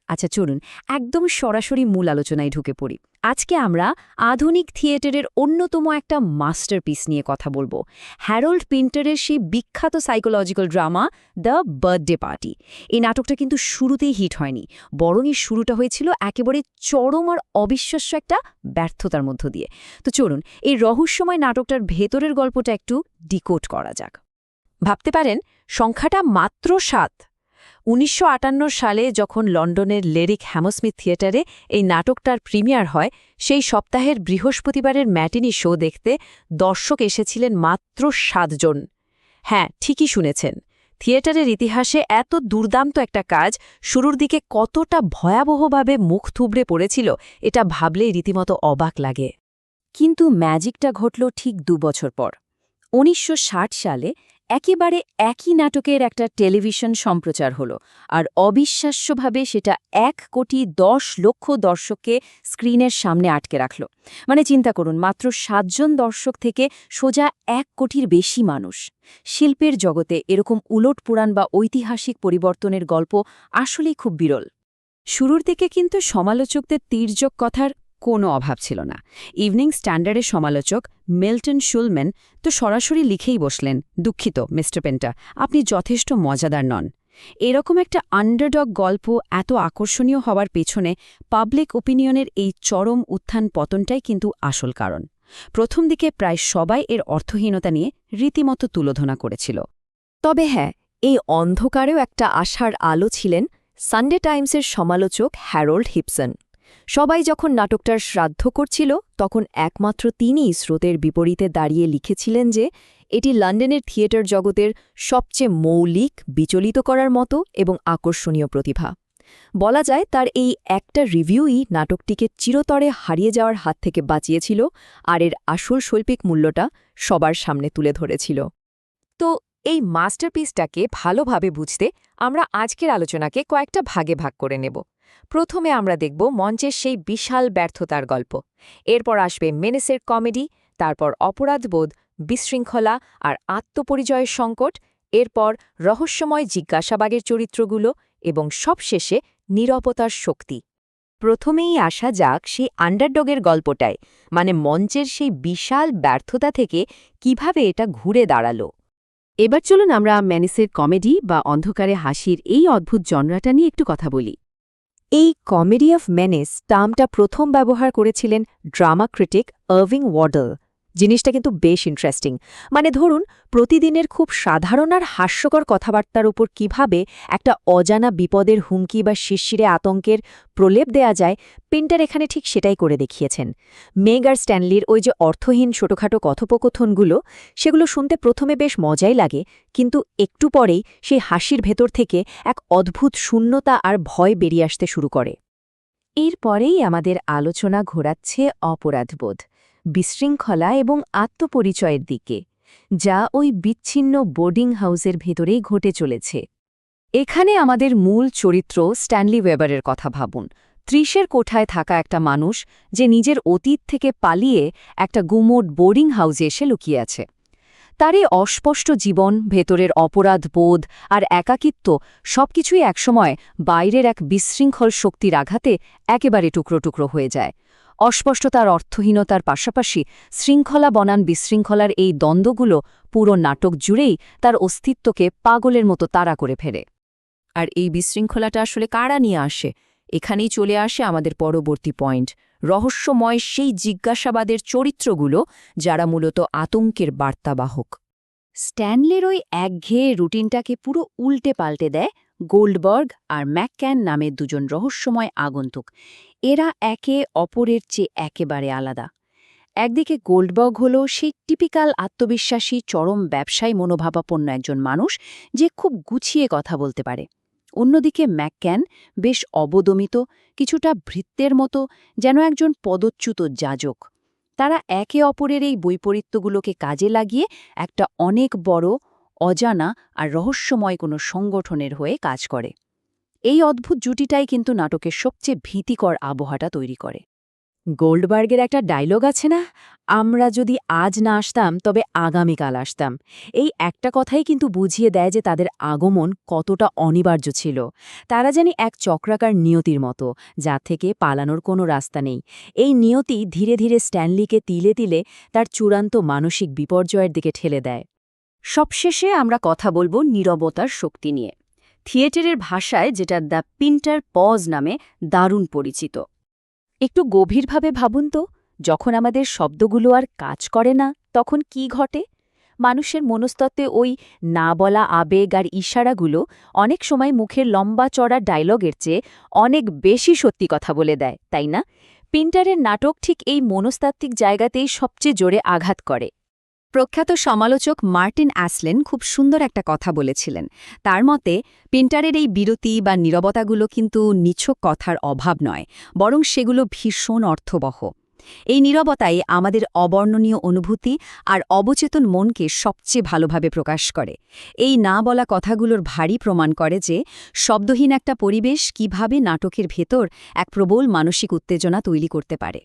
আচ্ছা চলুন একদম সরাসরি মূল আলোচনায় ঢুকে পড়ি। আজকে আমরা আধুনিক থিয়েটারের অন্যতম একটা মাস্টারপিস নিয়ে কথা বলবো। হ্যারল্ড পিন্টারের সেই বিখ্যাত psychological drama the birthday party. এই নাটকটা কিন্তু শুরুতেই হিট হয়নি, বরং এর শুরুটা হয়েছিল একেবারে চরম আর অবিশ্বাস্য একটা ব্যর্থতার মধ্য দিয়ে। তো চলুন এই রহস্যময় নাটকটার ভেতরের গল্পটা একটু ডিকোড করা যাক। ভাবতে পারেন সংখ্যাটা মাত্র ৭। ১৯৫৮ সালে যখন লন্ডনের লেরিক হ্যামোস্মিথ থিয়েটারে এই নাটকটার প্রিমিয়ার হয়, সেই সপ্তাহের বৃহস্পতিবারের ম্যাটিনি শো দেখতে দর্শক এসেছিলেন মাত্র ৭ জন। হ্যাঁ, ঠিকই শুনেছেন, থিয়েটারের ইতিহাসে এত দুর্দান্ত একটা কাজ শুরুর দিকে কতটা ভয়াবহভাবে মুখ থুবড়ে পড়েছিল এটা ভাবলেই রীতিমতো অবাক লাগে। কিন্তু ম্যাজিকটা ঘটল ঠিক ২ বছর পর। ১৯৬০ সালে একেবারে একই নাটকের একটা টেলিভিশন সম্প্রচার হলো, আর অবিশ্বাস্যভাবে সেটা ১,১০,০০,০০০ দর্শককে স্ক্রিনের সামনে আটকে রাখল। মানে চিন্তা করুন, মাত্র ৭ জন দর্শক থেকে সোজা ১ কোটির বেশি মানুষ। শিল্পের জগতে এরকম উলটপুরাণ বা ঐতিহাসিক পরিবর্তনের গল্প আসলেই খুব বিরল। শুরুর দিকে কিন্তু সমালোচকদের তির্যক কথার কোনো অভাব ছিল না। ইভনিং স্ট্যান্ডার্ডের সমালোচক মিল্টন শুলম্যান তো সরাসরি লিখেই বসলেন, দুঃখিত মিস্টার পেন্টা, আপনি যথেষ্ট মজাদার নন। এরকম একটা আন্ডারডগ গল্প এত আকর্ষণীয় হওয়ার পেছনে পাবলিক ওপিনিয়নের এই চরম উত্থান পতনটাই কিন্তু আসল কারণ। প্রথম দিকে প্রায় সবাই এর অর্থহীনতা নিয়ে রীতিমতো তুলোধনা করেছিল। তবে হ্যাঁ, এই অন্ধকারেও একটা আশার আলো ছিলেন সানডে টাইমসের সমালোচক হ্যারল্ড হিপসন। সবাই যখন নাটকটার শ্রাদ্ধ করছিল, তখন একমাত্র তিনিই স্রোতের বিপরীতে দাঁড়িয়ে লিখেছিলেন যে এটি লন্ডনের থিয়েটার জগতের সবচেয়ে মৌলিক, বিচলিত করার মতো এবং আকর্ষণীয় প্রতিভা। বলা যায় তার এই একটা রিভিউই নাটকটিকে চিরতরে হারিয়ে যাওয়ার হাত থেকে বাঁচিয়েছিল আর এর আসল শৈল্পিক মূল্যটা সবার সামনে তুলে ধরেছিল। তো এই মাস্টারপিসটাকে ভালোভাবে বুঝতে আমরা আজকের আলোচনাকে কয়েকটা ভাগে ভাগ করে নেব। প্রথমে আমরা দেখব মঞ্চের সেই বিশাল ব্যর্থতার গল্প, এরপর আসবে মেনেসের কমেডি, তারপর অপরাধবোধ, বিশৃঙ্খলা আর আত্মপরিচয়ের সংকট, এরপর রহস্যময় জিজ্ঞাসাবাগের চরিত্রগুলো এবং সবশেষে নীরবতার শক্তি। প্রথমেই আসা যাক সেই আন্ডারডগের গল্পটায়, মানে মঞ্চের সেই বিশাল ব্যর্থতা থেকে কিভাবে এটা ঘুরে দাঁড়ালো। এবার চলুন আমরা মেনেসের কমেডি বা অন্ধকারে হাসির এই অদ্ভুত জনরাটা নিয়ে একটু কথা বলি। এই কমেডি অফ মেনেস টার্মটা প্রথম ব্যবহার করেছিলেন ড্রামা ক্রিটিক আর্ভিং ওয়াডল। জিনিসটা কিন্তু বেশ ইন্টারেস্টিং। মানে ধরুন, প্রতিদিনের খুব সাধারণ আর হাস্যকর কথাবার্তার উপর কিভাবে একটা অজানা বিপদের হুমকি বা শিরশিরে আতঙ্কের প্রলেপ দেয়া যায়, পিন্টার এখানে ঠিক সেটাই করে দেখিয়েছেন। মেগ আর স্ট্যানলির ওই যে অর্থহীন ছোটখাটো কথোপকথনগুলো, সেগুলো শুনতে প্রথমে বেশ মজাই লাগে, কিন্তু একটু পরেই সেই হাসির ভেতর থেকে এক অদ্ভুত শূন্যতা আর ভয় বেরিয়ে আসতে শুরু করে। এরপরেই আমাদের আলোচনা ঘোরাচ্ছে অপরাধবোধ, বিশৃঙ্খলা এবং আত্মপরিচয়ের দিকে, যা ওই বিচ্ছিন্ন বোর্ডিং হাউসের ভেতরেই ঘটে চলেছে। এখানে আমাদের মূল চরিত্র স্ট্যানলি ওয়েবারের কথা ভাবুন। ৩০-এর কোঠায় থাকা একটা মানুষ যে নিজের অতীত থেকে পালিয়ে একটা গুমোট বোর্ডিং হাউসে এসে লুকিয়ে আছে। তার এই অস্পষ্ট জীবন, ভেতরের অপরাধবোধ আর একাকিত্ব সবকিছুই একসময় বাইরের এক বিশৃঙ্খল শক্তির আঘাতে একেবারে টুকরো টুকরো হয়ে যায়। অস্পষ্টতার অর্থহীনতার পাশাপাশি শৃঙ্খলা বনাম বিশৃঙ্খলার এই দ্বন্দ্বগুলো পুরো নাটক জুড়েই তার অস্তিত্বকে পাগলের মতো তাড়া করে ফেলে। আর এই বিশৃঙ্খলাটা আসলে কারা নিয়ে আসে? এখানেই চলে আসে আমাদের পরবর্তী পয়েন্ট, রহস্যময় সেই জিজ্ঞাসাবাদের চরিত্রগুলো, যারা মূলত আতঙ্কের বার্তাবাহক। স্ট্যানলির ওই একঘেয়ে রুটিনটাকে পুরো উল্টে পাল্টে দেয় গোল্ডবার্গ আর ম্যাকক্যান নামের দুজন রহস্যময় আগন্তুক। এরা একে অপরের চেয়ে একেবারে আলাদা। একদিকে গোল্ডবার্গ হল সেই টিপিক্যাল আত্মবিশ্বাসী চরম ব্যবসায়ী মনোভাবাপন্ন একজন মানুষ, যে খুব গুছিয়ে কথা বলতে পারে। অন্যদিকে ম্যাকক্যান বেশ অবদমিত, কিছুটা ভৃত্যের মতো, যেন একজন পদচ্যুত যাজক। তারা একে অপরের এই বৈপরীত্যগুলোকে কাজে লাগিয়ে একটা অনেক বড়, অজানা আর রহস্যময় কোনো সংগঠনের হয়ে কাজ করে। এই অদ্ভুত জুটিটাই কিন্তু নাটকের সবচেয়ে ভীতিকর আবহাওয়াটা তৈরি করে। গোল্ডবার্গের একটা ডায়লগ আছে না, আমরা যদি আজ না আসতাম তবে আগামীকাল আসতাম। এই একটা কথাই কিন্তু বুঝিয়ে দেয় যে তাদের আগমন কতটা অনিবার্য ছিল। তারা জানি এক চক্রাকার নিয়তির মতো, যা থেকে পালানোর কোনো রাস্তা নেই। এই নিয়তি ধীরে ধীরে স্ট্যানলিকে তিলে তিলে তার চূড়ান্ত মানসিক বিপর্যয়ের দিকে ঠেলে দেয়। সবশেষে আমরা কথা বলবো নীরবতার শক্তি নিয়ে, থিয়েটারের ভাষায় যেটা দ্য পিন্টার পজ নামে দারুণ পরিচিত। একটু গভীরভাবে ভাবুন তো, যখন আমাদের শব্দগুলো আর কাজ করে না তখন কি ঘটে? মানুষের মনস্তত্ত্বে ওই না বলা আবেগ আর ইশারাগুলো অনেক সময় মুখের লম্বা চড়া ডায়লগের চেয়ে অনেক বেশি সত্যি কথা বলে দেয়, তাই না? পিন্টারের নাটক ঠিক এই মনস্তাত্ত্বিক জায়গাতেই সবচেয়ে জোরে আঘাত করে। প্রখ্যাত সমালোচক মার্টিন অ্যাসলেন খুব সুন্দর একটা কথা বলেছিলেন। তার মতে পিন্টারের এই বিরতি বা নীরবতাগুলো কিন্তু নিছক কথার অভাব নয়, বরং সেগুলো ভীষণ অর্থবহ। এই নীরবতাই আমাদের অবর্ণনীয় অনুভূতি আর অবচেতন মনকে সবচেয়ে ভালোভাবে প্রকাশ করে। এই না বলা কথাগুলোর ভারী প্রমাণ করে যে শব্দহীন একটা পরিবেশ কিভাবে নাটকের ভেতর এক প্রবল মানসিক উত্তেজনা তৈরি করতে পারে।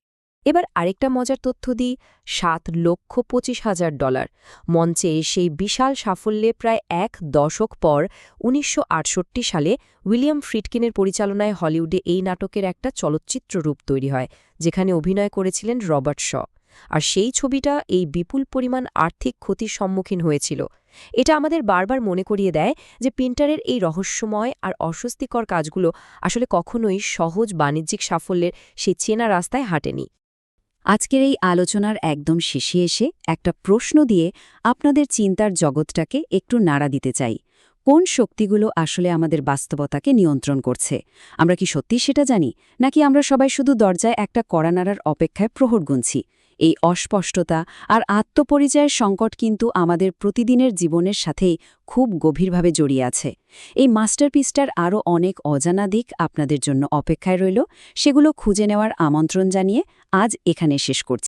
এবার আরেকটা মজার তথ্য দিই, $7,25,000 মঞ্চে সেই বিশাল সাফল্যে প্রায় এক দশক পর ১৯৬৮ সালে উইলিয়াম ফ্রিডকিনের পরিচালনায় হলিউডে এই নাটকের একটা চলচ্চিত্র রূপ তৈরি হয়, যেখানে অভিনয় করেছিলেন রবার্ট শ। আর সেই ছবিটা এই বিপুল পরিমাণ আর্থিক ক্ষতির সম্মুখীন হয়েছিল। এটা আমাদের বারবার মনে করিয়ে দেয় যে পিন্টারের এই রহস্যময় আর অস্বস্তিকর কাজগুলো আসলে কখনোই সহজ বাণিজ্যিক সাফল্যের সেই চেনা রাস্তায় হাঁটেনি। আজকের এই আলোচনার একদম শেষে এসে একটা প্রশ্ন দিয়ে আপনাদের চিন্তার জগৎটাকে একটু নাড়া দিতে চাই। কোন শক্তিগুলো আসলে আমাদের বাস্তবতাকে নিয়ন্ত্রণ করছে? আমরা কি সত্যি সেটা জানি, নাকি আমরা সবাই শুধু দরজায় একটা কড়া নাড়ার অপেক্ষায় প্রহর গুনছি? এই অস্পষ্টতা আর আত্মপরিচয়ের সংকট কিন্তু আমাদের প্রতিদিনের জীবনের সাথেই খুব গভীরভাবে জড়িয়ে আছে। এই মাস্টারপিসটার আরও অনেক অজানা দিক আপনাদের জন্য অপেক্ষায় রইল, সেগুলো খুঁজে নেওয়ার আমন্ত্রণ জানিয়ে আজ এখানে শেষ করছি।